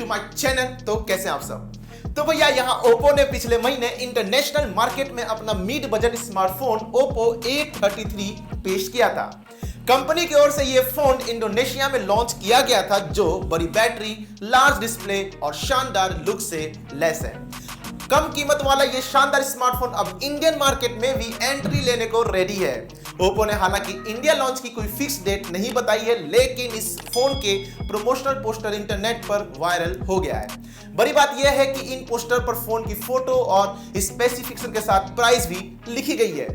To my channel. तो कैसे आप सब? तो भैया यहाँ ओप्पो ने पिछले महीने इंटरनेशनल मार्केट में अपना mid budget smartphone Oppo A33 पेश किया था। कंपनी की ओर से यह फोन इंडोनेशिया में लॉन्च किया गया था, जो बड़ी बैटरी, लार्ज डिस्प्ले और शानदार लुक से लैस है। कम कीमत वाला यह शानदार स्मार्टफोन अब इंडियन मार्केट में भी एंट्री लेने को रेडी है। ओप्पो ने हालांकि इंडिया लॉन्च की कोई फिक्स डेट नहीं बताई है, लेकिन इस फोन के प्रमोशनल पोस्टर इंटरनेट पर वायरल हो गया है। बड़ी बात यह है कि इन पोस्टर पर फोन की फोटो और स्पेसिफिकेशन के साथ प्राइस भी लिखी गई है।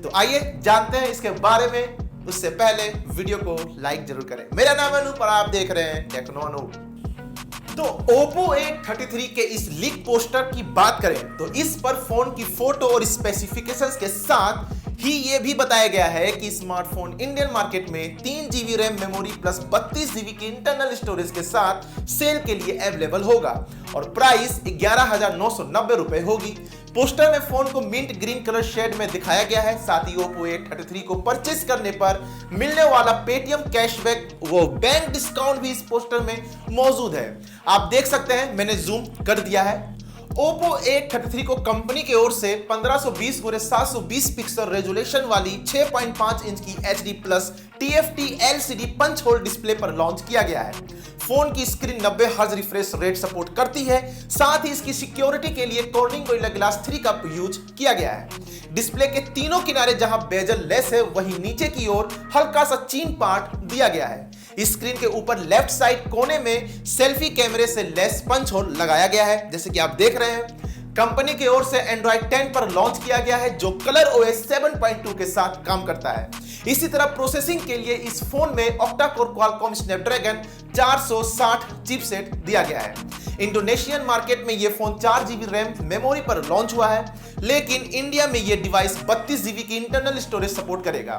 तो आइए जानते हैं इसके बारे में। उससे पहले वीडियो को लाइक जरूर करें। मेरा नाम है अनूप और आप देख रहे हैं टेक्नो अनूप। तो Oppo A33 के इस लीक पोस्टर की बात करें तो इस पर फोन की फोटो और स्पेसिफिकेशंस के साथ ही यह भी बताया गया है कि स्मार्टफोन इंडियन मार्केट में 3 GB RAM memory plus 32 GB की इंटरनल स्टोरेज के साथ सेल के लिए अवेलेबल होगा और प्राइस 11,990 रुपए होगी। पोस्टर में फोन को मिंट ग्रीन कलर शेड में दिखाया गया है। साथ ही Oppo A33 को परचेस करने पर मिलने वाला पेटीएम कैशबैक वो बैंक डिस्काउंट भी इस पोस्टर में मौजूद है। आप देख सकते हैं, मैंने जूम कर दिया है। Oppo A33 को कंपनी की ओर से 1520x720 पिक्सल रेजोल्यूशन वाली 6.5 इंच की HD plus TFT LCD punch hole display पर लॉन्च किया गया है। फोन की screen 90 hertz refresh rate support करती है। साथ ही इसकी सिक्योरिटी के लिए कॉर्निंग गोरिल्ला ग्लास 3 का यूज किया गया है। डिस्प्ले के तीनों किनारे जहां बेजल लेस है, वहीं नीचे की ओर हल्का सा चीन पार्ट दिया गया है। स्क्रीन के ऊपर लेफ्ट साइड कोने में सेल्फी कैमरे से लेस पंच होल लगाया गया है, जैसे कि आप देख रहे हैं। कंपनी की ओर से Android 10 पर लॉन्च किया गया है, जो कलर OS 7.2 के साथ काम करता है। इसी तरह प्रोसेसिंग के लिए इस फोन में octa core Qualcomm Snapdragon 460 chipset दिया गया है। इंडोनेशियन मार्केट में यह फोन 4 GB रैम मेमोरी पर लॉन्च हुआ है, लेकिन इंडिया में यह डिवाइस 32 GB की इंटरनल स्टोरेज सपोर्ट करेगा।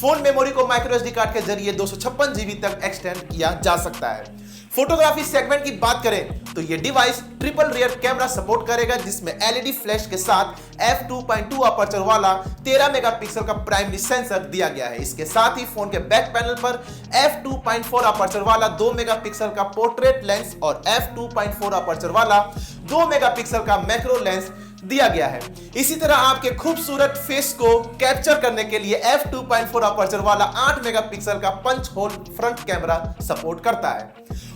फोन मेमोरी को माइक्रो SD कार्ड के जरिए 256 GB तक एक्सटेंड किया जा सकता है। फोटोग्राफी सेगमेंट की बात करें तो यह device triple rear camera support करेगा, जिसमें LED फ्लैश के साथ f2.2 अपर्चर वाला 13 मेगापिक्सल का प्राइमरी सेंसर दिया गया है। इसके साथ ही फोन के बैक पैनल पर f2.4 अपर्चर वाला 2 मेगापिक्सल का पोर्ट्रेट लेंस और f2.4 अपर्चर वाला 2 मेगापिक्सल का मैक्रो लेंस दिया गया है। इसी तरह आपके खूबसूरत फेस को कैप्चर करने के लिए f2.4 अपर्चर वाला 8 मेगापिक्सल का punch hole front camera support करता है।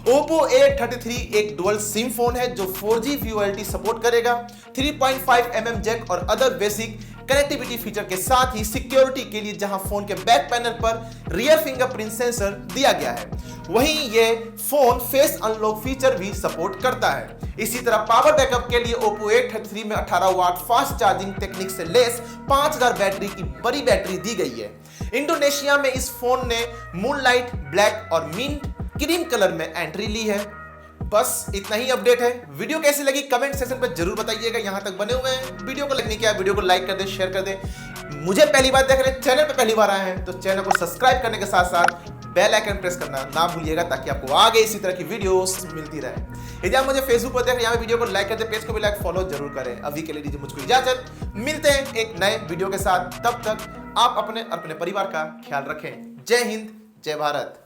Oppo A33 एक डुअल सिम फोन है जो 4G VoLTE सपोर्ट करेगा। 3.5mm जैक और अदर बेसिक कनेक्टिविटी फीचर के साथ ही सिक्योरिटी के लिए जहां फोन के बैक पैनल पर रियर फिंगरप्रिंट सेंसर दिया गया है, वहीं ये फोन फेस अनलॉक फीचर भी सपोर्ट करता है। इसी तरह पावर बैकअप के लिए Oppo A33 में 18 वाट फास्ट चार्जिंग टेक्निक से लेस 5000 बैटरी की बड़ी बैटरी दी गई है। इंडोनेशिया में इस फोन ने मूनलाइट ब्लैक और मिंट क्रीम कलर में एंट्री ली है। बस इतना ही अपडेट है। वीडियो कैसी लगी कमेंट सेक्शन पर जरूर बताइएगा। यहां तक बने हुए हैं, वीडियो को लगने क्या, वीडियो को लाइक कर दें, शेयर कर दें। मुझे पहली बार देख रहे हैं, चैनल पे पहली बार आए हैं तो चैनल को सब्सक्राइब करने के साथ साथ बेल आइकन प्रेस करना ना भूलिएगा, ताकि आपको आगे इसी तरह की वीडियोस मिलती रहे। यदि आप मुझे फेसबुक पर देख रहे हैं, यहाँ वीडियो को लाइक कर दें, पेज को भी लाइक फॉलो जरूर करें। अभी के लिए दीजिए मुझको इजाजत, मिलते हैं एक नए वीडियो के साथ। तब तक आप अपने परिवार का ख्याल रखें। जय हिंद, जय भारत।